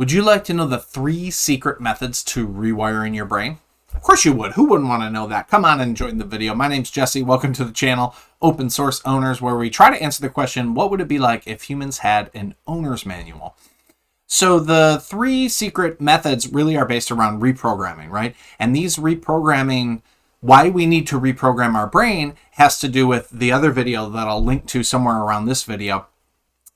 Would you like to know the 3 secret methods to rewiring your brain? Of course you would. Who wouldn't want to know that? Come on and join the video. My name's Jesse. Welcome to the channel, Open Source Owners, where we try to answer the question, what would it be like if humans had an owner's manual? So the 3 secret methods really are based around reprogramming, right? And these reprogramming, why we need to reprogram our brain has to do with the other video that I'll link to somewhere around this video.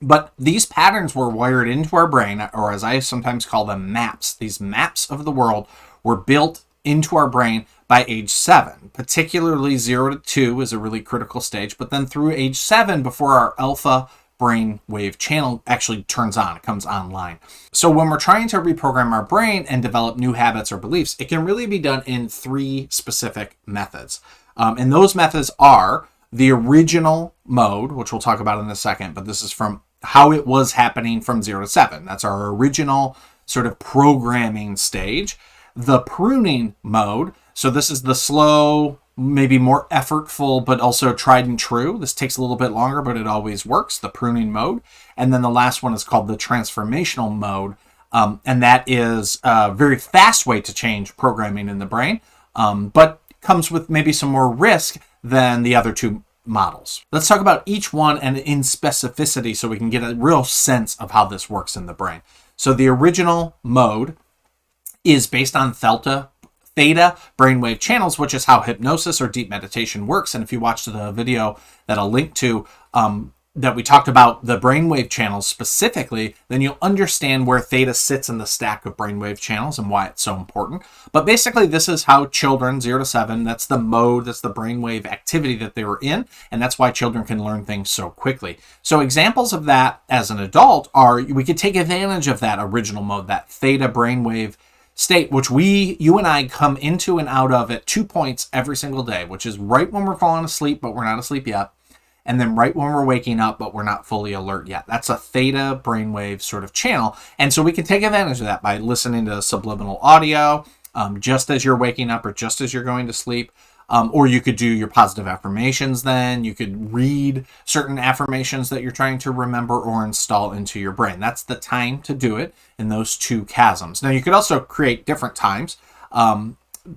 But these patterns were wired into our brain, or as I sometimes call them, maps. These maps of the world were built into our brain by age 7. Particularly 0 to 2 is a really critical stage, but then through age 7, before our alpha brain wave channel actually turns on, it comes online. So when we're trying to reprogram our brain and develop new habits or beliefs, it can really be done in 3 specific methods. And those methods are the original mode, which we'll talk about in a second, but this is from how it was happening from 0 to 7. That's our original sort of programming stage. The pruning mode, so this is the slow, maybe more effortful, but also tried and true. This takes a little bit longer, but it always works, the pruning mode. And then the last one is called the transformational mode, and that is a very fast way to change programming in the brain, but comes with maybe some more risk than the other 2 models. Let's talk about each one and in specificity so we can get a real sense of how this works in the brain. So the original mode is based on theta brainwave channels, which is how hypnosis or deep meditation works. And if you watched the video that I'll link to that we talked about the brainwave channels specifically, then you'll understand where theta sits in the stack of brainwave channels and why it's so important. But basically, this is how children, 0 to 7, that's the mode, that's the brainwave activity that they were in, and that's why children can learn things so quickly. So examples of that as an adult are, we could take advantage of that original mode, that theta brainwave state, which you and I come into and out of at 2 points every single day, which is right when we're falling asleep, but we're not asleep yet, and then right when we're waking up, but we're not fully alert yet. That's a theta brainwave sort of channel. And so we can take advantage of that by listening to subliminal audio just as you're waking up or just as you're going to sleep. Or you could do your positive affirmations then. You could read certain affirmations that you're trying to remember or install into your brain. That's the time to do it in those 2 chasms. Now, you could also create different times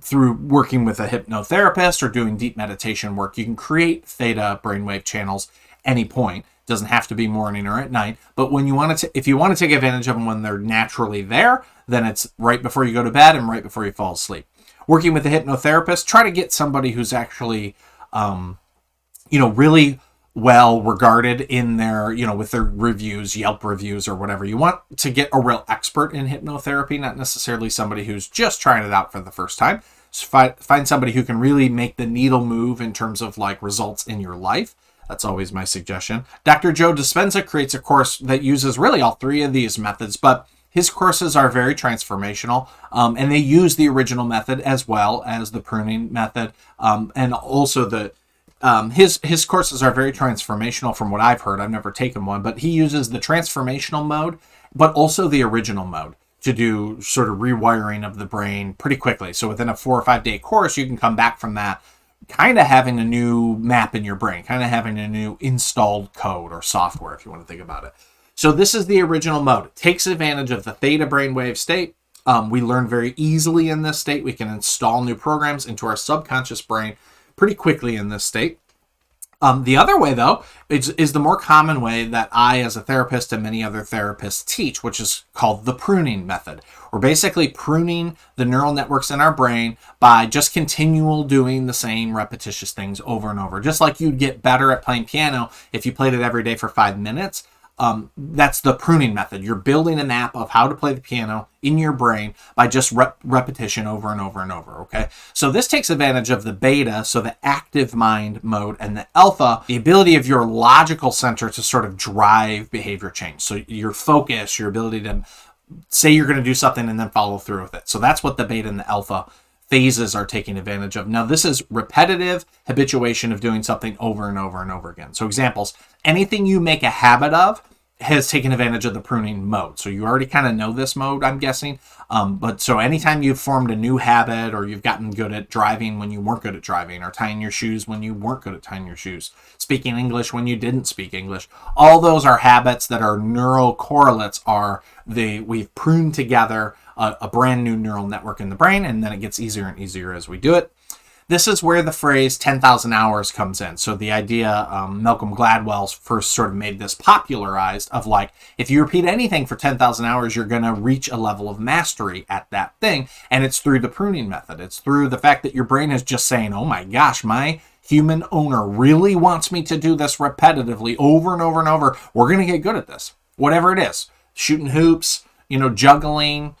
through working with a hypnotherapist or doing deep meditation work. You can create theta brainwave channels any point. It doesn't have to be morning or at night. But when you want to, if you want to take advantage of them when they're naturally there, then it's right before you go to bed and right before you fall asleep. Working with a hypnotherapist, try to get somebody who's actually, really well regarded in their, with their reviews, Yelp reviews or whatever. You want to get a real expert in hypnotherapy, not necessarily somebody who's just trying it out for the first time. So find somebody who can really make the needle move in terms of like results in your life. That's always my suggestion. Dr. Joe Dispenza creates a course that uses really all 3 of these methods, but his courses are very transformational, and they use the original method as well as the pruning method, and also his courses are very transformational from what I've heard. I've never taken one, but he uses the transformational mode, but also the original mode to do sort of rewiring of the brain pretty quickly. So within a 4 or 5 day course, you can come back from that kind of having a new map in your brain, kind of having a new installed code or software, if you want to think about it. So this is the original mode. It takes advantage of the theta brainwave state. We learn very easily in this state. We can install new programs into our subconscious brain pretty quickly in this state. The other way, though, is the more common way that I, as a therapist, and many other therapists teach, which is called the pruning method. We're basically pruning the neural networks in our brain by just continual doing the same repetitious things over and over. Just like you'd get better at playing piano if you played it every day for 5 minutes. That's the pruning method. You're building a map of how to play the piano in your brain by just repetition over and over and over, okay? So this takes advantage of the beta, so the active mind mode, and the alpha, the ability of your logical center to sort of drive behavior change. So your focus, your ability to say you're going to do something and then follow through with it. So that's what the beta and the alpha phases are taking advantage of. Now, this is repetitive habituation of doing something over and over and over again. So examples, anything you make a habit of has taken advantage of the pruning mode. So you already kind of know this mode, I'm guessing. But so anytime you've formed a new habit, or you've gotten good at driving when you weren't good at driving, or tying your shoes when you weren't good at tying your shoes, speaking English when you didn't speak English, all those are habits that are neural correlates. We've pruned together a brand new neural network in the brain, and then it gets easier and easier as we do it. This is where the phrase 10,000 hours comes in. So the idea, Malcolm Gladwell first sort of made this popularized of like, if you repeat anything for 10,000 hours, you're going to reach a level of mastery at that thing. And it's through the pruning method. It's through the fact that your brain is just saying, oh my gosh, my human owner really wants me to do this repetitively over and over and over. We're going to get good at this, whatever it is. Shooting hoops, juggling,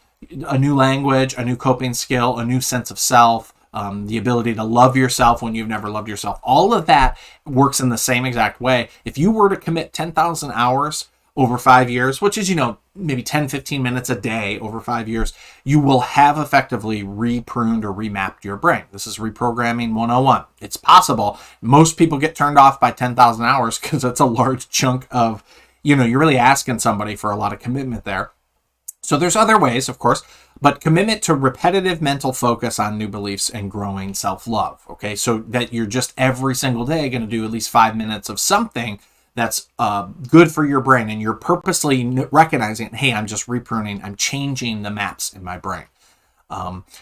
a new language, a new coping skill, a new sense of self, the ability to love yourself when you've never loved yourself. All of that works in the same exact way. If you were to commit 10,000 hours over 5 years, which is, maybe 10, 15 minutes a day over 5 years, you will have effectively repruned or remapped your brain. This is reprogramming 101. It's possible. Most people get turned off by 10,000 hours because it's a large chunk of, you're really asking somebody for a lot of commitment there. So there's other ways, of course, but commitment to repetitive mental focus on new beliefs and growing self-love, okay? So that you're just every single day going to do at least 5 minutes of something that's good for your brain, and you're purposely recognizing, hey, I'm just repruning, I'm changing the maps in my brain.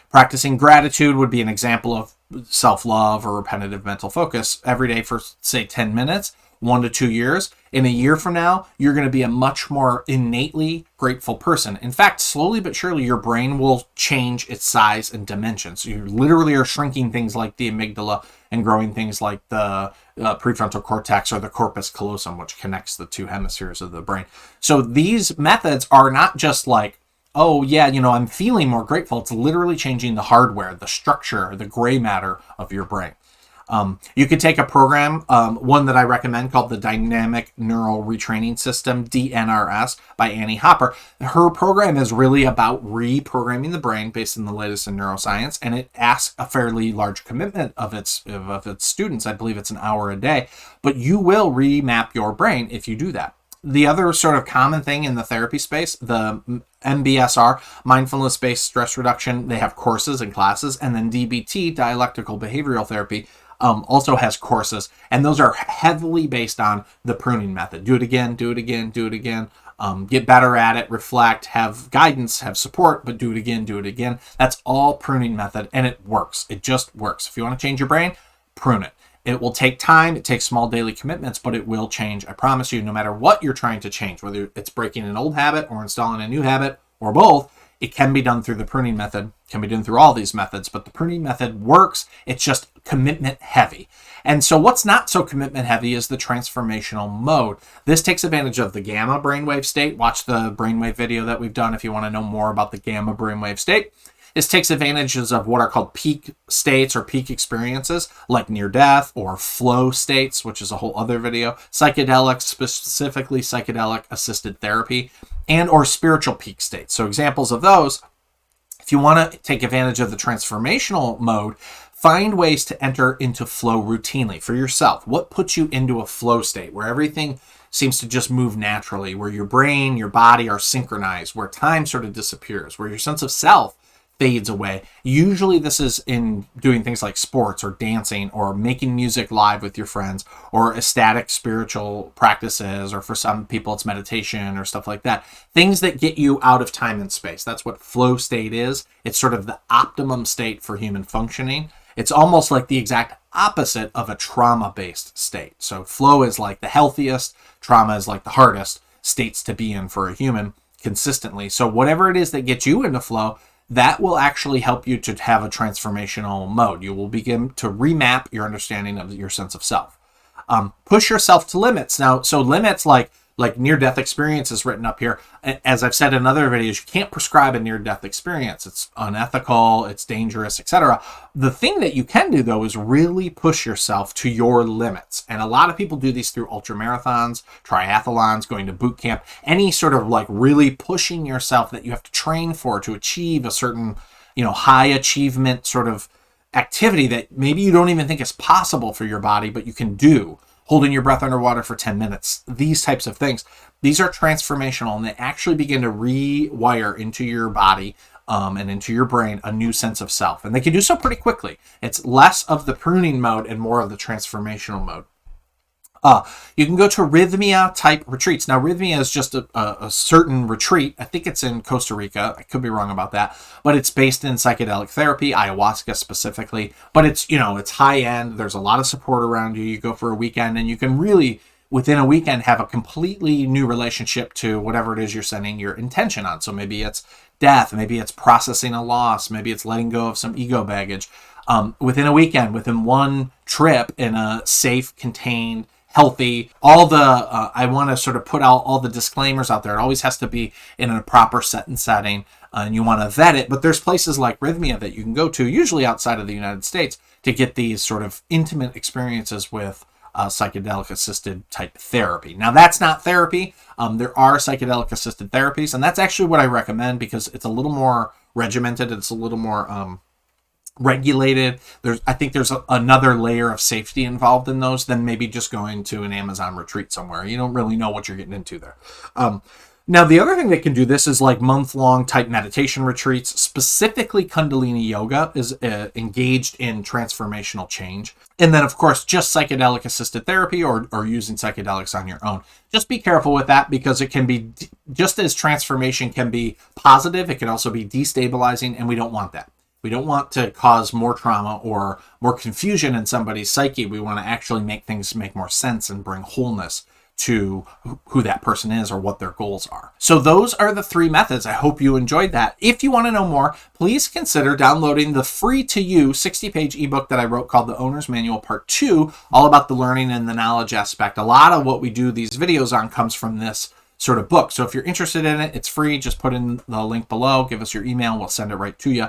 Practicing gratitude would be an example of self-love or repetitive mental focus every day for, say, 10 minutes. 1 to 2 years. In a year from now, you're going to be a much more innately grateful person. In fact, slowly but surely, your brain will change its size and dimensions. So you literally are shrinking things like the amygdala and growing things like the prefrontal cortex or the corpus callosum, which connects the two hemispheres of the brain. So these methods are not just like, oh yeah, I'm feeling more grateful. It's literally changing the hardware, the structure, the gray matter of your brain. You could take a program, one that I recommend called the Dynamic Neural Retraining System, DNRS, by Annie Hopper. Her program is really about reprogramming the brain based on the latest in neuroscience, and it asks a fairly large commitment of its students. I believe it's an hour a day, but you will remap your brain if you do that. The other sort of common thing in the therapy space, the MBSR, mindfulness-based stress reduction, they have courses and classes, and then DBT, dialectical behavioral therapy, also has courses, and those are heavily based on the pruning method. Do it again, do it again, do it again. Get better at it, reflect, have guidance, have support, but do it again, do it again. That's all pruning method, and it works. It just works. If you want to change your brain, prune it. It will take time. It takes small daily commitments, but it will change. I promise you, no matter what you're trying to change, whether it's breaking an old habit or installing a new habit or both, it can be done through the pruning method, can be done through all these methods, but the pruning method works. It's just commitment heavy. And so what's not so commitment heavy is the transformational mode. This takes advantage of the gamma brainwave state. Watch the brainwave video that we've done if you want to know more about the gamma brainwave state. This takes advantages of what are called peak states or peak experiences, like near death or flow states, which is a whole other video, psychedelics, specifically psychedelic assisted therapy, and or spiritual peak states. So examples of those, if you want to take advantage of the transformational mode, find ways to enter into flow routinely for yourself. What puts you into a flow state where everything seems to just move naturally, where your brain, your body are synchronized, where time sort of disappears, where your sense of self fades away. Usually this is in doing things like sports or dancing or making music live with your friends or ecstatic spiritual practices, or for some people it's meditation or stuff like that. Things that get you out of time and space. That's what flow state is. It's sort of the optimum state for human functioning. It's almost like the exact opposite of a trauma-based state. So flow is like the healthiest, trauma is like the hardest states to be in for a human consistently. So whatever it is that gets you into flow, that will actually help you to have a transformational mode. You will begin to remap your understanding of your sense of self. Push yourself to limits. Now, so limits like near-death experience is written up here. As I've said in other videos, you can't prescribe a near-death experience. It's unethical, it's dangerous, etc. The thing that you can do, though, is really push yourself to your limits. And a lot of people do these through ultramarathons, triathlons, going to boot camp, any sort of like really pushing yourself that you have to train for to achieve a certain, high achievement sort of activity that maybe you don't even think is possible for your body, but you can do. holding your breath underwater for 10 minutes, these types of things. These are transformational, and they actually begin to rewire into your body and into your brain a new sense of self. And they can do so pretty quickly. It's less of the pruning mode and more of the transformational mode. You can go to Rhythmia type retreats. Now, Rhythmia is just a certain retreat. I think it's in Costa Rica. I could be wrong about that, but it's based in psychedelic therapy, ayahuasca specifically. But it's, you know, it's high end. There's a lot of support around you. You go for a weekend, and you can really, within a weekend, have a completely new relationship to whatever it is you're setting your intention on. So maybe it's death, maybe it's processing a loss, maybe it's letting go of some ego baggage. Within a weekend, within one trip, in a safe, contained, healthy, all the, I want to sort of put out all the disclaimers out there. It always has to be in a proper set and setting, and you want to vet it. But there's places like Rhythmia that you can go to, usually outside of the United States, to get these sort of intimate experiences with psychedelic assisted type therapy. Now, that's not therapy. There are psychedelic assisted therapies, and that's actually what I recommend because it's a little more regimented. It's a little more regulated. I think there's another layer of safety involved in those than maybe just going to an Amazon retreat somewhere. You don't really know what you're getting into there. Now, the other thing that can do this is like month-long type meditation retreats. Specifically, Kundalini Yoga is engaged in transformational change. And then, of course, just psychedelic-assisted therapy or using psychedelics on your own. Just be careful with that because it can be, just as transformation can be positive, it can also be destabilizing, and we don't want that. We don't want to cause more trauma or more confusion in somebody's psyche. We want to actually make things make more sense and bring wholeness to who that person is or what their goals are. So those are the 3 methods. I hope you enjoyed that. If you want to know more, please consider downloading the free-to-you 60-page ebook that I wrote called The Owner's Manual Part 2, all about the learning and the knowledge aspect. A lot of what we do these videos on comes from this sort of book. So if you're interested in it, it's free. Just put in the link below. Give us your email. We'll send it right to you.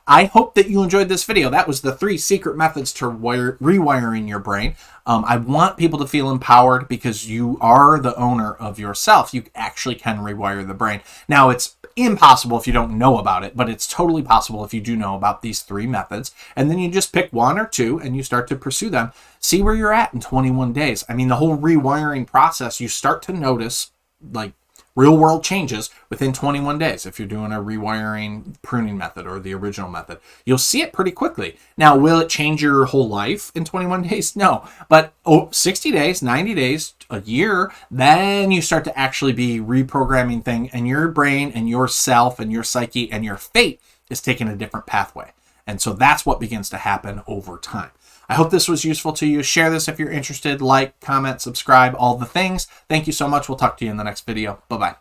I hope that you enjoyed this video. That was the 3 secret methods to rewiring your brain. I want people to feel empowered because you are the owner of yourself. You actually can rewire the brain. Now, it's impossible if you don't know about it, but it's totally possible if you do know about these 3 methods. And then you just pick 1 or 2 and you start to pursue them. See where you're at in 21 days. I mean, the whole rewiring process, you start to notice like real world changes within 21 days. If you're doing a rewiring pruning method or the original method, you'll see it pretty quickly. Now, will it change your whole life in 21 days? No, but 60 days, 90 days, a year, then you start to actually be reprogramming things, and your brain and yourself and your psyche and your fate is taking a different pathway. And so that's what begins to happen over time. I hope this was useful to you. Share this if you're interested. Like, comment, subscribe, all the things. Thank you so much. We'll talk to you in the next video. Bye-bye.